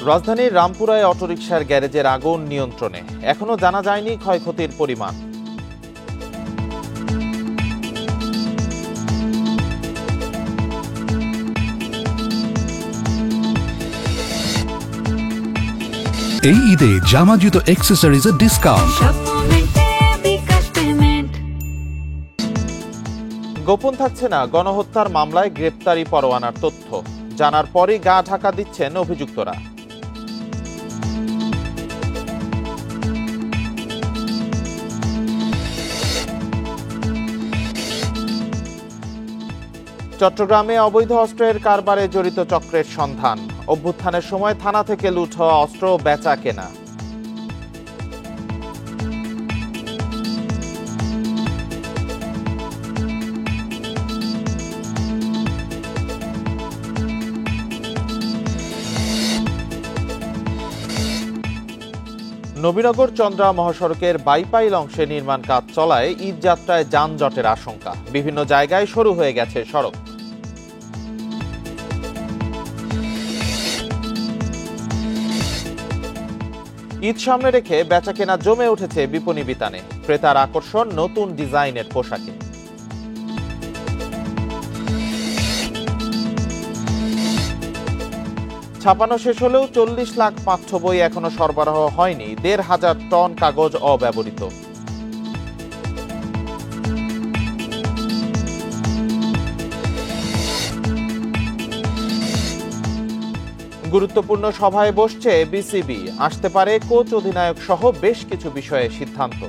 রাজধানীর রামপুরায় অটোরিকশার গ্যারেজের আগুন নিয়ন্ত্রণে, এখনো জানা যায়নি ক্ষয়ক্ষতির পরিমাণ। এই ঈদে জামা জুতো অ্যাক্সেসরিজের ডিসকাউন্ট। গোপন থাকছে না গণহত্যার মামলায় গ্রেপ্তারি পরোয়ানার তথ্য, জানার পরই গা ঢাকা দিচ্ছেন অভিযুক্তরা। চট্টগ্রামে অবৈধ অস্ত্রের কারবারে জড়িত চক্রের সন্ধান, অভ্যুত্থানের সময় থানা থেকে লুট হওয়া অস্ত্র বেচা কেনা। নবীনগর চন্দ্রা মহাসড়কের বাইপাইল অংশে নির্মাণ কাজ চলায় ঈদ যাত্রায় যানজটের আশঙ্কা, বিভিন্ন জায়গায় সরু হয়ে গেছে সড়ক। ঈদ সামনে রেখে বেচাকেনা জমে উঠেছে বিপণী বিতানে, ক্রেতার আকর্ষণ নতুন ডিজাইনের পোশাকে। ছাপানো শেষ হলেও 40 লাখ পাঠ্য বই এখনো সরবরাহ হয়নি, 1,500 টন কাগজ অব্যবহৃত। গুরুত্বপূর্ণ সভায় বসছে বিসিবি, আসতে পারে কোচ অধিনায়ক সহ বেশ কিছু বিষয়ে সিদ্ধান্ত।